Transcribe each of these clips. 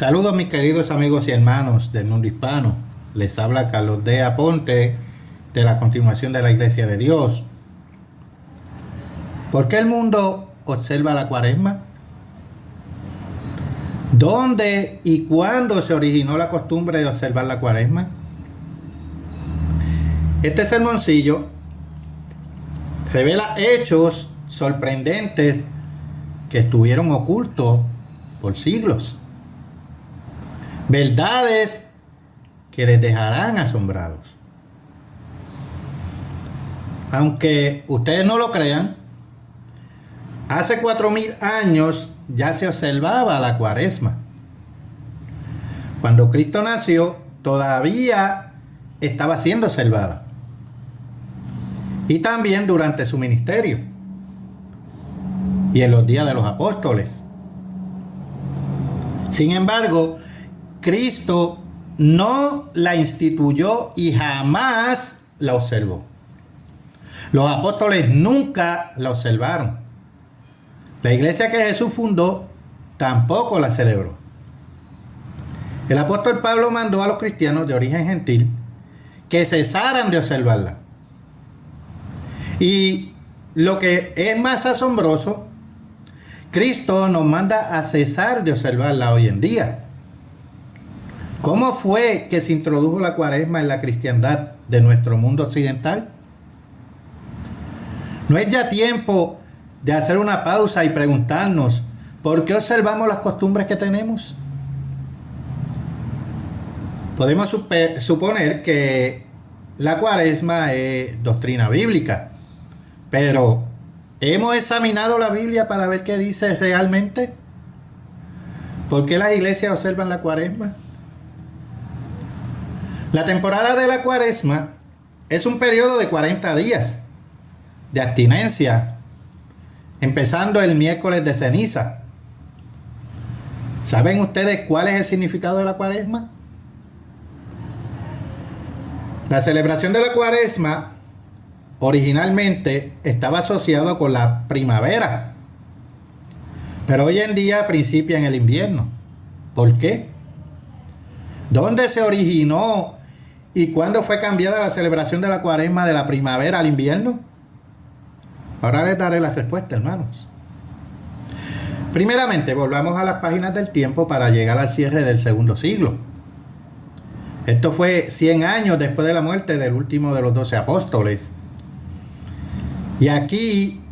Saludos mis queridos amigos y hermanos del mundo hispano. Les habla Carlos D. Aponte de la continuación de la Iglesia de Dios. ¿Por qué el mundo observa la Cuaresma? ¿Dónde y cuándo se originó la costumbre de observar la Cuaresma? Este sermoncillo revela hechos sorprendentes que estuvieron ocultos por siglos. Verdades que les dejarán asombrados. Aunque ustedes no lo crean, hace 4000 años ya se observaba la Cuaresma. Cuando Cristo nació, todavía estaba siendo observada. Y también durante su ministerio. Y en los días de los apóstoles. Sin embargo, Cristo no la instituyó y jamás la observó. Los apóstoles nunca la observaron. La iglesia que Jesús fundó tampoco la celebró. El apóstol Pablo mandó a los cristianos de origen gentil que cesaran de observarla. Y lo que es más asombroso, Cristo nos manda a cesar de observarla hoy en día. ¿Cómo fue que se introdujo la Cuaresma en la cristiandad de nuestro mundo occidental? ¿No es ya tiempo de hacer una pausa y preguntarnos por qué observamos las costumbres que tenemos? Podemos suponer que la Cuaresma es doctrina bíblica, pero ¿hemos examinado la Biblia para ver qué dice realmente? ¿Por qué las iglesias observan la Cuaresma? La temporada de la Cuaresma es un periodo de 40 días de abstinencia, empezando el miércoles de ceniza. ¿Saben ustedes cuál es el significado de la Cuaresma? La celebración de la Cuaresma originalmente estaba asociado con la primavera, pero hoy en día principia en el invierno. ¿Por qué? ¿Dónde se originó y cuándo fue cambiada la celebración de la Cuaresma de la primavera al invierno? Ahora les daré la respuesta, hermanos. Primeramente, volvamos a las páginas del tiempo para llegar al cierre del segundo siglo. Esto fue 100 años después de la muerte del último de los 12 apóstoles. Y aquí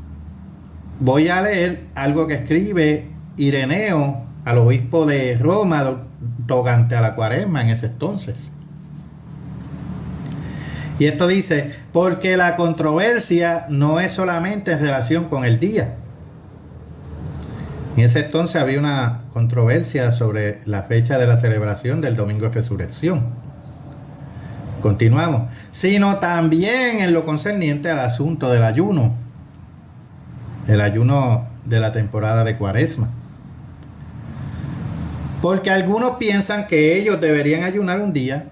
voy a leer algo que escribe Ireneo al obispo de Roma tocante a la Cuaresma en ese entonces. Y esto dice: porque la controversia no es solamente en relación con el día. En ese entonces había una controversia sobre la fecha de la celebración del Domingo de Resurrección. Continuamos. Sino también en lo concerniente al asunto del ayuno. El ayuno de la temporada de Cuaresma. Porque algunos piensan que ellos deberían ayunar un día,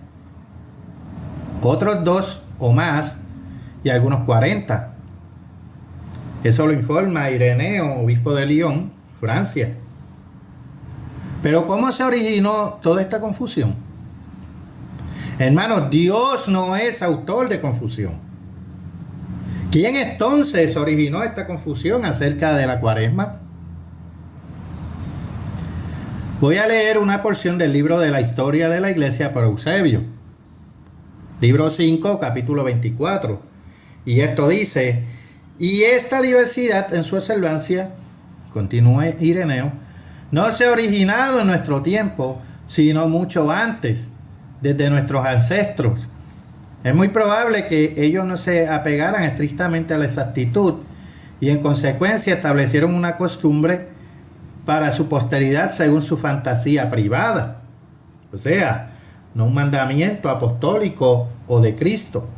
otros 2 o más, y algunos 40. Eso lo informa Ireneo, obispo de Lyon, Francia. Pero ¿cómo se originó toda esta confusión? Hermanos, Dios no es autor de confusión. ¿Quién entonces originó esta confusión acerca de la Cuaresma? Voy a leer una porción del libro de la historia de la iglesia por Eusebio. Libro 5, capítulo 24. Y esto dice: y esta diversidad en su observancia, continúa Ireneo, no se ha originado en nuestro tiempo, sino mucho antes, desde nuestros ancestros. Es muy probable que ellos no se apegaran estrictamente a la exactitud y en consecuencia establecieron una costumbre para su posteridad según su fantasía privada. O sea, no un mandamiento apostólico o de Cristo.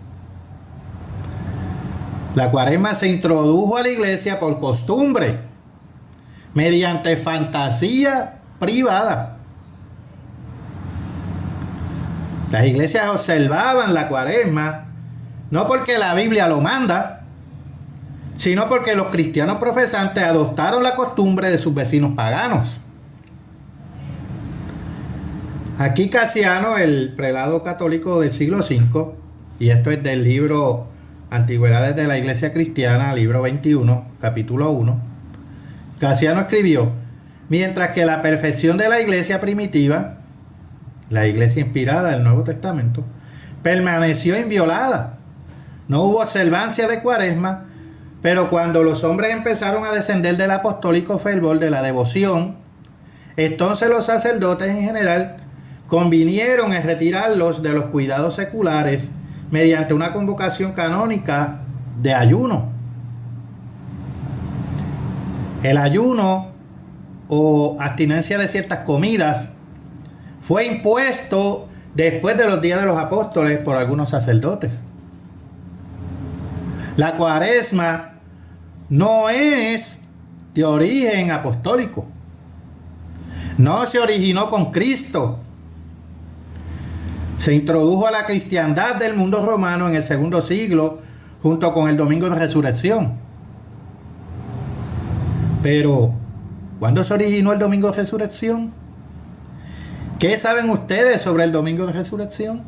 La Cuaresma se introdujo a la iglesia por costumbre, mediante fantasía privada. Las iglesias observaban la Cuaresma no porque la Biblia lo manda, sino porque los cristianos profesantes adoptaron la costumbre de sus vecinos paganos. Aquí Casiano, el prelado católico del siglo V, y esto es del libro Antigüedades de la Iglesia Cristiana, libro 21, capítulo 1, Casiano escribió: mientras que la perfección de la iglesia primitiva, la iglesia inspirada del Nuevo Testamento, permaneció inviolada. No hubo observancia de Cuaresma, pero cuando los hombres empezaron a descender del apostólico fervor de la devoción, entonces los sacerdotes en general convinieron en retirarlos de los cuidados seculares mediante una convocación canónica de ayuno. El ayuno o abstinencia de ciertas comidas fue impuesto después de los días de los apóstoles por algunos sacerdotes. La Cuaresma no es de origen apostólico. No se originó con Cristo. Se introdujo a la cristiandad del mundo romano en el segundo siglo junto con el Domingo de Resurrección. Pero, ¿cuándo se originó el Domingo de Resurrección? ¿Qué saben ustedes sobre el Domingo de Resurrección?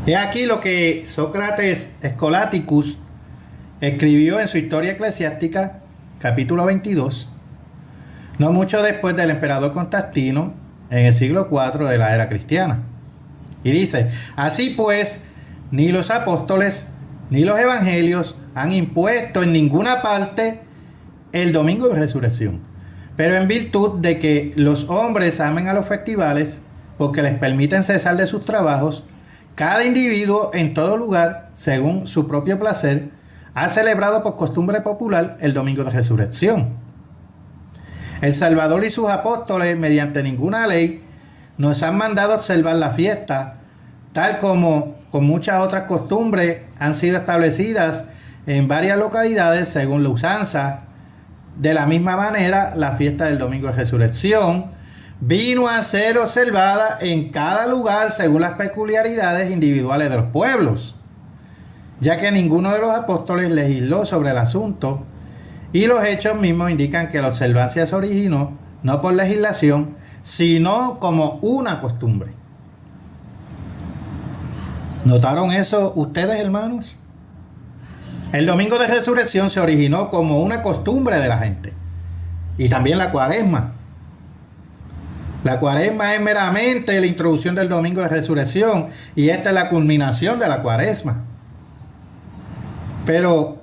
He aquí lo que Sócrates Escolásticus escribió en su Historia Eclesiástica, capítulo 22, no mucho después del emperador Constantino, en el siglo IV de la era cristiana. Y dice: así pues, ni los apóstoles ni los evangelios han impuesto en ninguna parte el Domingo de Resurrección, pero en virtud de que los hombres amen a los festivales, porque les permiten cesar de sus trabajos, cada individuo en todo lugar, según su propio placer, ha celebrado por costumbre popular el Domingo de Resurrección. El Salvador y sus apóstoles, mediante ninguna ley, nos han mandado observar la fiesta, tal como con muchas otras costumbres han sido establecidas en varias localidades según la usanza. De la misma manera, la fiesta del Domingo de Resurrección vino a ser observada en cada lugar según las peculiaridades individuales de los pueblos, ya que ninguno de los apóstoles legisló sobre el asunto, y los hechos mismos indican que la observancia se originó no por legislación, sino como una costumbre. ¿Notaron eso ustedes, hermanos? El Domingo de Resurrección se originó como una costumbre de la gente. Y también la Cuaresma. La Cuaresma es meramente la introducción del Domingo de Resurrección, y esta es la culminación de la Cuaresma. Pero,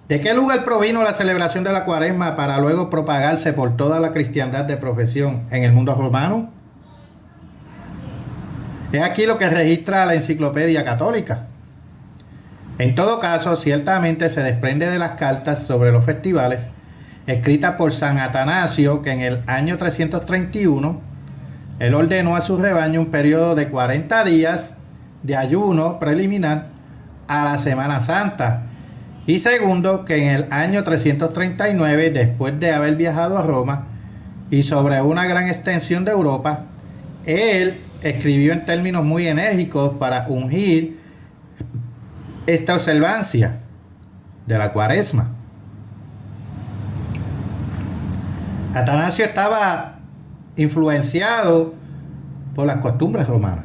¿de qué lugar provino la celebración de la Cuaresma para luego propagarse por toda la cristiandad de profesión en el mundo romano? Es aquí lo que registra la Enciclopedia Católica. En todo caso, ciertamente se desprende de las cartas sobre los festivales escritas por San Atanasio, que en el año 331 él ordenó a su rebaño un periodo de 40 días de ayuno preliminar a la Semana Santa. Y segundo, que en el año 339, después de haber viajado a Roma y sobre una gran extensión de Europa, él escribió en términos muy enérgicos para ungir esta observancia de la Cuaresma. Atanasio estaba influenciado por las costumbres romanas.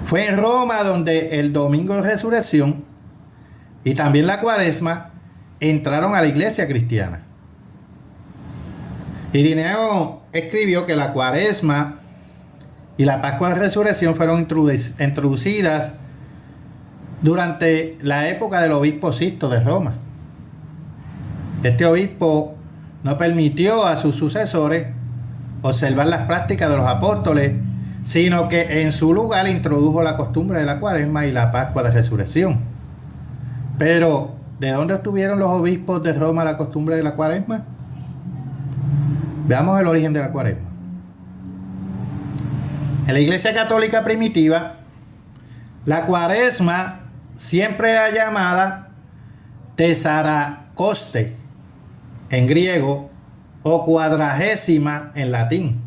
Fue en Roma donde el Domingo de Resurrección y también la Cuaresma entraron a la iglesia cristiana. Irineo escribió que la Cuaresma y la Pascua de Resurrección fueron introducidas durante la época del obispo Sisto de Roma. Este obispo no permitió a sus sucesores observar las prácticas de los apóstoles, sino que en su lugar introdujo la costumbre de la Cuaresma y la Pascua de Resurrección. Pero, ¿de dónde obtuvieron los obispos de Roma la costumbre de la Cuaresma? Veamos el origen de la Cuaresma. En la Iglesia Católica primitiva, la Cuaresma siempre era llamada Tesaracoste en griego o cuadragésima en latín.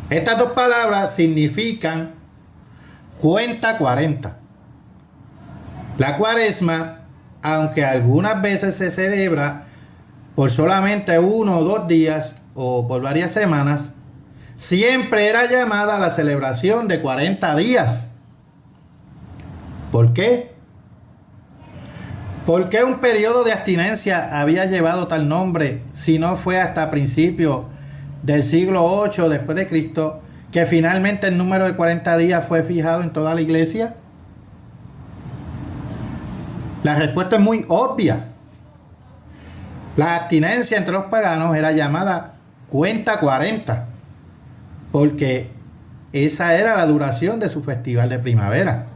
Estas dos palabras significan cuenta 40. La Cuaresma, aunque algunas veces se celebra por solamente 1 o 2 días, o por varias semanas, siempre era llamada la celebración de 40 días. ¿Por qué? ¿Por qué un periodo de abstinencia había llevado tal nombre si no fue hasta principios del siglo 8 después de Cristo que finalmente el número de 40 días fue fijado en toda la iglesia? La respuesta es muy obvia. La abstinencia entre los paganos era llamada cuenta 40, porque esa era la duración de su festival de primavera.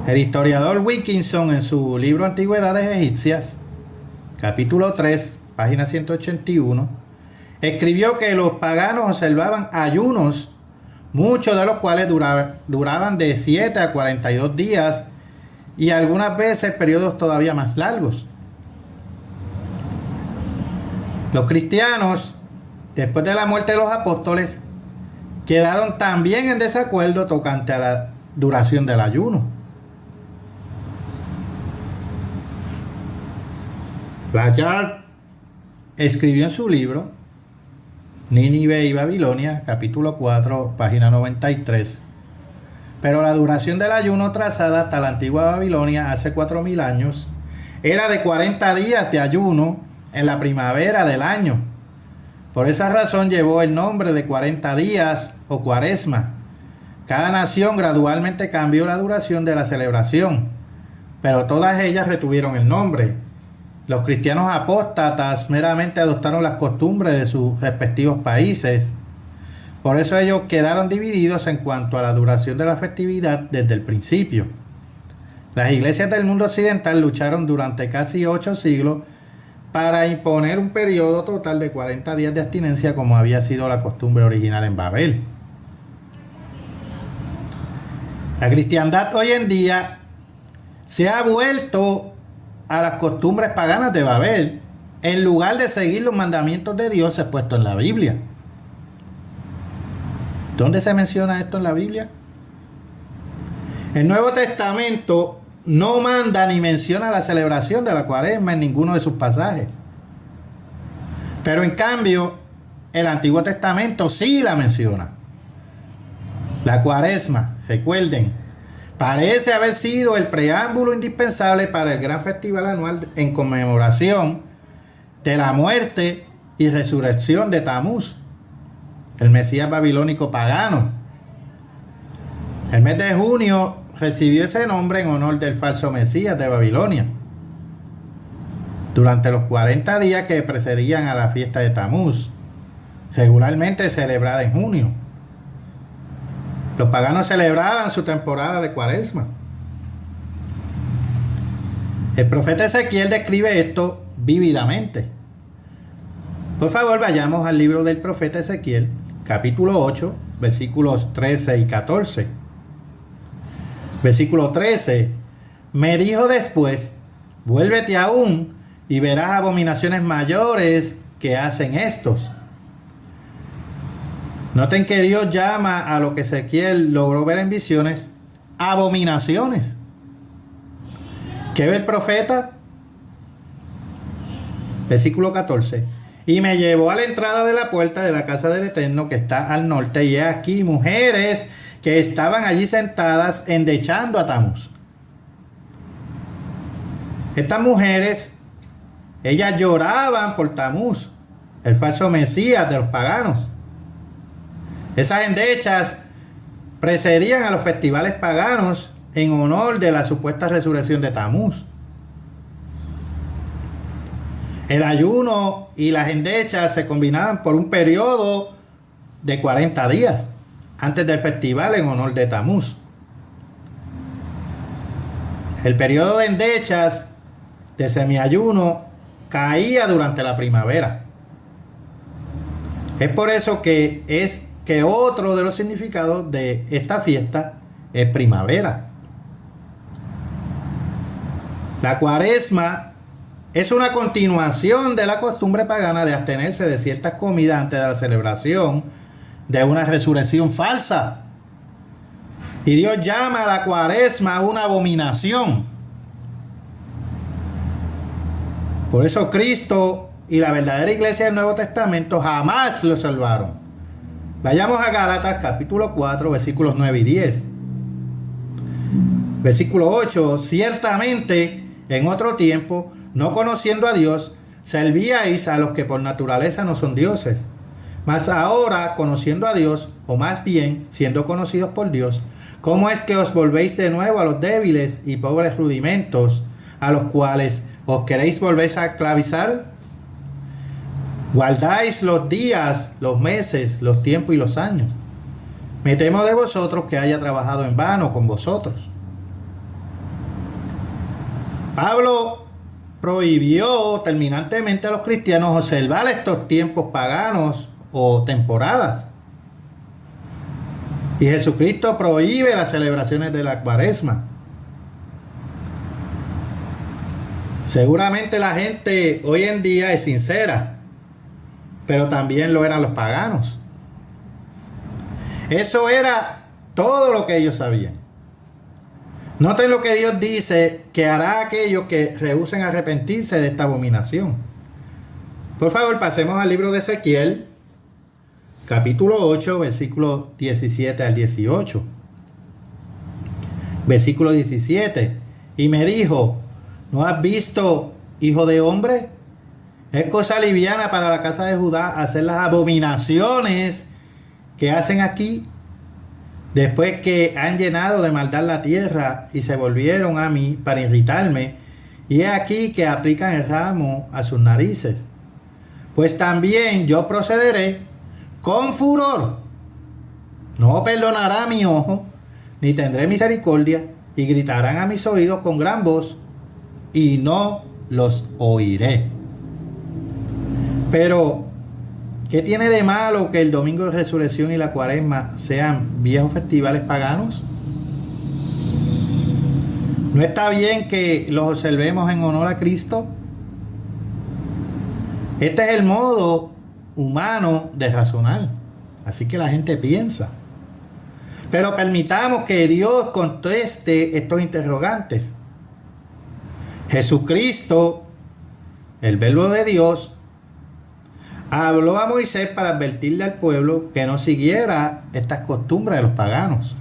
El historiador Wilkinson, en su libro Antigüedades Egipcias, capítulo 3, página 181, escribió que los paganos observaban ayunos, muchos de los cuales duraban de 7 a 42 días y algunas veces periodos todavía más largos. Los cristianos, después de la muerte de los apóstoles, quedaron también en desacuerdo tocante a la duración del ayuno. Layard escribió en su libro Nínive y Babilonia, capítulo 4, página 93. Pero la duración del ayuno trazada hasta la antigua Babilonia hace 4000 años era de 40 días de ayuno en la primavera del año. Por esa razón llevó el nombre de 40 días o cuaresma. Cada nación gradualmente cambió la duración de la celebración, pero todas ellas retuvieron el nombre. Los cristianos apóstatas meramente adoptaron las costumbres de sus respectivos países. Por eso ellos quedaron divididos en cuanto a la duración de la festividad desde el principio. Las iglesias del mundo occidental lucharon durante casi 8 siglos para imponer un periodo total de 40 días de abstinencia, como había sido la costumbre original en Babel. La cristiandad hoy en día se ha vuelto a las costumbres paganas de Babel en lugar de seguir los mandamientos de Dios expuestos en la Biblia. ¿Dónde se menciona esto en la Biblia? El Nuevo Testamento no manda ni menciona la celebración de la cuaresma en ninguno de sus pasajes. Pero en cambio, el Antiguo Testamento sí la menciona. La cuaresma, recuerden, parece haber sido el preámbulo indispensable para el gran festival anual en conmemoración de la muerte y resurrección de Tamuz, el Mesías babilónico pagano. El mes de junio recibió ese nombre en honor del falso Mesías de Babilonia, durante los 40 días que precedían a la fiesta de Tamuz, regularmente celebrada en junio. Los paganos celebraban su temporada de cuaresma. El profeta Ezequiel describe esto vívidamente. Por favor, vayamos al libro del profeta Ezequiel, capítulo 8, versículos 13 y 14. Versículo 13. Me dijo después, vuélvete aún y verás abominaciones mayores que hacen estos. Noten que Dios llama a lo que Ezequiel logró ver en visiones abominaciones. ¿Qué ve el profeta? Versículo 14. Y me llevó a la entrada de la puerta de la casa del Eterno que está al norte, y he aquí mujeres que estaban allí sentadas endechando a Tamuz. Estas mujeres, ellas lloraban por Tamuz, el falso Mesías de los paganos. Esas endechas precedían a los festivales paganos en honor de la supuesta resurrección de Tamuz. El ayuno y las endechas se combinaban por un periodo de 40 días antes del festival en honor de Tamuz. El periodo de endechas de semiayuno caía durante la primavera. Es por eso que otro de los significados de esta fiesta es primavera. La cuaresma es una continuación de la costumbre pagana de abstenerse de ciertas comidas antes de la celebración de una resurrección falsa. Y Dios llama a la cuaresma una abominación. Por eso Cristo y la verdadera iglesia del Nuevo Testamento jamás lo salvaron. Vayamos a Gálatas capítulo 4, versículos 9 y 10. Versículo 8. Ciertamente, en otro tiempo, no conociendo a Dios, servíais a los que por naturaleza no son dioses. Mas ahora, conociendo a Dios, o más bien, siendo conocidos por Dios, ¿cómo es que os volvéis de nuevo a los débiles y pobres rudimentos, a los cuales os queréis volver a esclavizar? Guardáis los días, los meses, los tiempos y los años. Me temo de vosotros que haya trabajado en vano con vosotros. Pablo prohibió terminantemente a los cristianos observar estos tiempos paganos o temporadas. Y Jesucristo prohíbe las celebraciones de la Cuaresma. Seguramente la gente hoy en día es sincera, pero también lo eran los paganos. Eso era todo lo que ellos sabían. Noten lo que Dios dice que hará a aquellos que rehúsen arrepentirse de esta abominación. Por favor, pasemos al libro de Ezequiel, capítulo 8, versículos 17 al 18. Versículo 17. Y me dijo: ¿no has visto, hijo de hombre? Es cosa liviana para la casa de Judá hacer las abominaciones que hacen aquí, después que han llenado de maldad la tierra y se volvieron a mí para irritarme, y he aquí que aplican el ramo a sus narices. Pues también yo procederé con furor, no perdonará mi ojo, ni tendré misericordia, y gritarán a mis oídos con gran voz, y no los oiré. Pero, ¿qué tiene de malo que el domingo de resurrección y la Cuaresma sean viejos festivales paganos? ¿No está bien que los observemos en honor a Cristo? Este es el modo humano de razonar. Así que la gente piensa. Pero permitamos que Dios conteste estos interrogantes. Jesucristo, el Verbo de Dios, habló a Moisés para advertirle al pueblo que no siguiera estas costumbres de los paganos.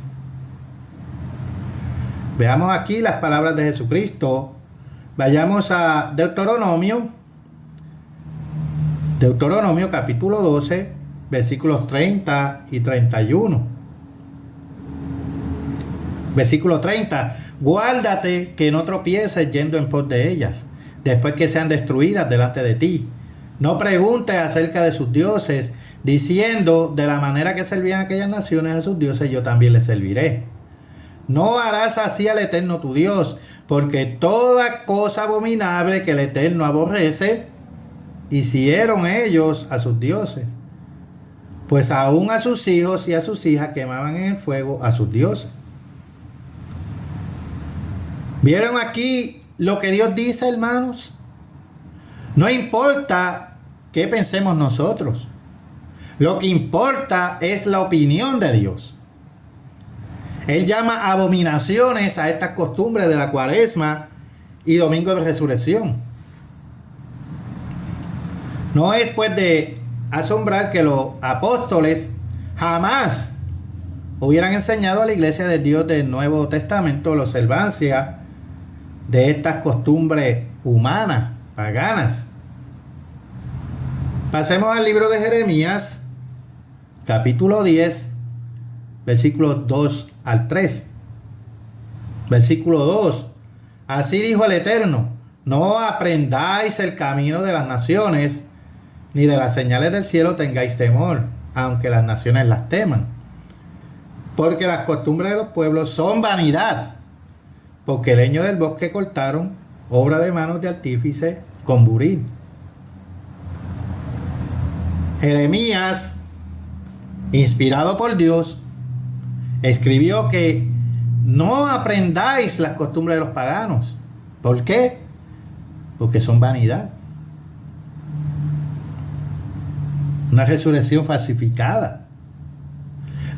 Veamos aquí las palabras de Jesucristo. Vayamos a Deuteronomio capítulo 12, versículos 30 y 31. Versículo 30. Guárdate que no tropieces yendo en pos de ellas, después que sean destruidas delante de ti. No preguntes acerca de sus dioses, diciendo: de la manera que servían aquellas naciones a sus dioses, yo también les serviré. No harás así al Eterno tu Dios, porque toda cosa abominable que el Eterno aborrece, hicieron ellos a sus dioses. Pues aún a sus hijos y a sus hijas quemaban en el fuego a sus dioses. ¿Vieron aquí lo que Dios dice, hermanos? No importa qué pensemos nosotros. Lo que importa es la opinión de Dios. Él llama abominaciones a estas costumbres de la Cuaresma y Domingo de Resurrección. No es pues de asombrar que los apóstoles jamás hubieran enseñado a la iglesia de Dios del Nuevo Testamento la observancia de estas costumbres humanas, paganas. Pasemos al libro de Jeremías, capítulo 10, versículos 2 al 3. Versículo 2. Así dijo el Eterno: no aprendáis el camino de las naciones, ni de las señales del cielo tengáis temor, aunque las naciones las teman. Porque las costumbres de los pueblos son vanidad, porque el leño del bosque cortaron, obra de manos de artífice con buril. Jeremías, inspirado por Dios, escribió que no aprendáis las costumbres de los paganos. ¿Por qué? Porque son vanidad. Una resurrección falsificada.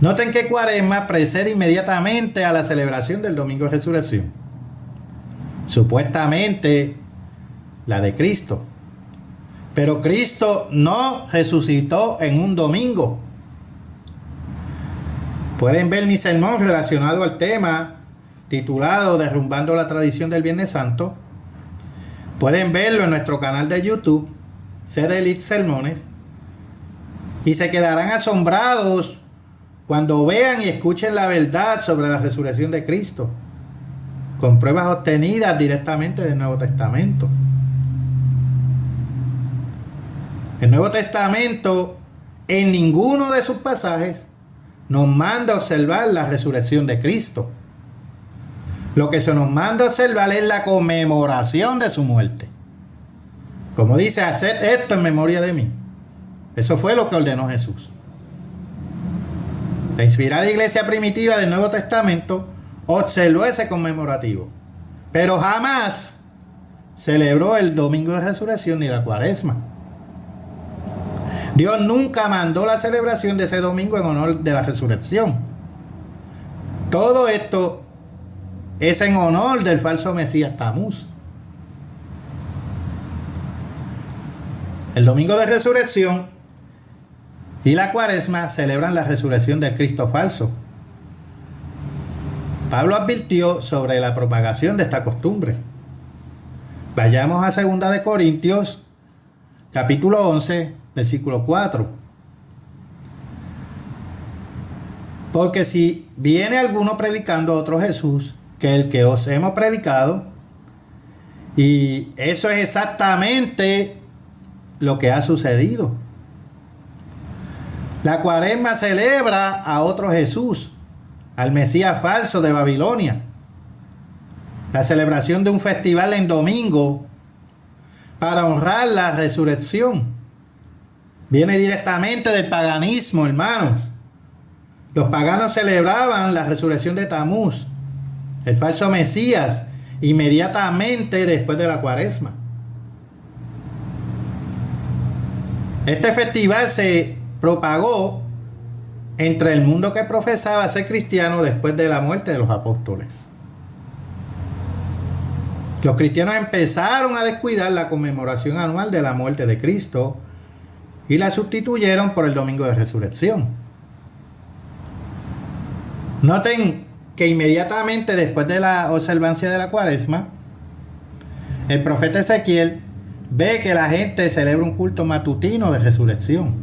Noten que Cuaresma precede inmediatamente a la celebración del Domingo de Resurrección. Supuestamente la de Cristo. Pero Cristo no resucitó en un domingo. Pueden ver mi sermón relacionado al tema titulado Derrumbando la tradición del Viernes Santo. Pueden verlo en nuestro canal de YouTube, CDLIT Sermones, y se quedarán asombrados cuando vean y escuchen la verdad sobre la resurrección de Cristo, con pruebas obtenidas directamente del Nuevo Testamento. El Nuevo Testamento, en ninguno de sus pasajes, nos manda a observar la resurrección de Cristo. Lo que se nos manda a observar es la conmemoración de su muerte. Como dice, haced esto en memoria de mí. Eso fue lo que ordenó Jesús. La inspirada iglesia primitiva del Nuevo Testamento observó ese conmemorativo, pero jamás celebró el domingo de resurrección ni la cuaresma. Dios nunca mandó la celebración de ese domingo en honor de la resurrección. Todo esto es en honor del falso Mesías Tamuz. El domingo de resurrección y la cuaresma celebran la resurrección del Cristo falso. Pablo advirtió sobre la propagación de esta costumbre. Vayamos a 2 de Corintios, capítulo 11, versículo 4. Porque si viene alguno predicando a otro Jesús que el que os hemos predicado, y eso es exactamente lo que ha sucedido. La cuaresma celebra a otro Jesús, al Mesías falso de Babilonia. La celebración de un festival en domingo para honrar la resurrección viene directamente del paganismo, hermanos. Los paganos celebraban la resurrección de Tamuz, el falso Mesías, inmediatamente después de la cuaresma. Este festival se propagó entre el mundo que profesaba ser cristiano después de la muerte de los apóstoles. Los cristianos empezaron a descuidar la conmemoración anual de la muerte de Cristo y la sustituyeron por el domingo de resurrección. Noten que inmediatamente después de la observancia de la cuaresma, el profeta Ezequiel ve que la gente celebra un culto matutino de resurrección.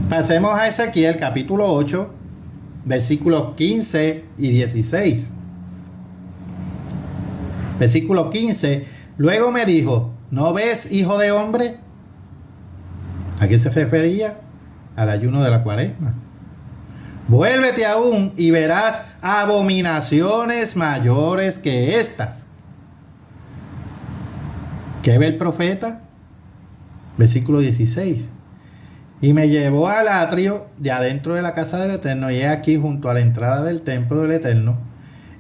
Pasemos a Ezequiel capítulo 8, versículos 15 y 16. Versículo 15. Luego me dijo, ¿no ves, hijo de hombre? ¿A qué se refería? Al ayuno de la cuaresma. Vuélvete aún y verás abominaciones mayores que estas. ¿Qué ve el profeta? Versículo 16. Y me llevó al atrio de adentro de la casa del Eterno, y he aquí junto a la entrada del templo del Eterno,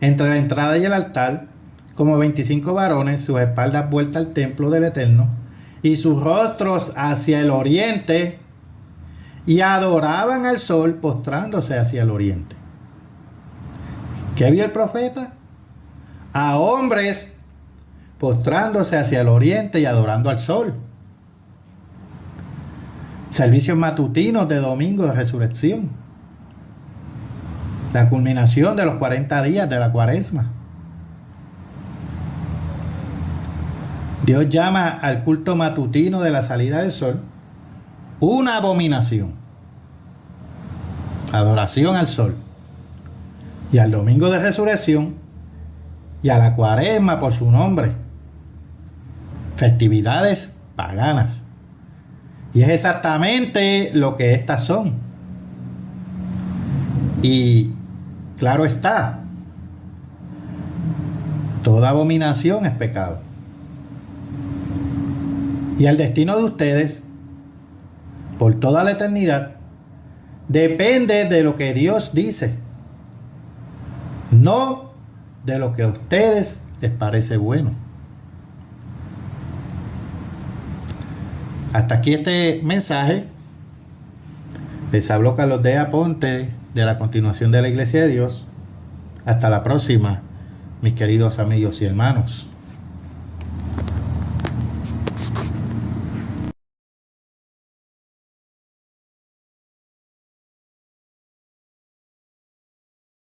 entre la entrada y el altar, como 25 varones, sus espaldas vueltas al templo del Eterno, y sus rostros hacia el oriente, y adoraban al sol postrándose hacia el oriente. ¿Qué vio el profeta? A hombres postrándose hacia el oriente y adorando al sol. Servicios matutinos de domingo de resurrección. La culminación de los 40 días de la cuaresma. Dios llama al culto matutino de la salida del sol una abominación. Adoración al sol. Y al domingo de resurrección y a la cuaresma por su nombre. Festividades paganas. Y es exactamente lo que estas son. Y claro está, toda abominación es pecado. Y el destino de ustedes, por toda la eternidad, depende de lo que Dios dice, no de lo que a ustedes les parece bueno. Hasta aquí este mensaje. Les habló Carlos D. Aponte de la Continuación de la Iglesia de Dios. Hasta la próxima, mis queridos amigos y hermanos.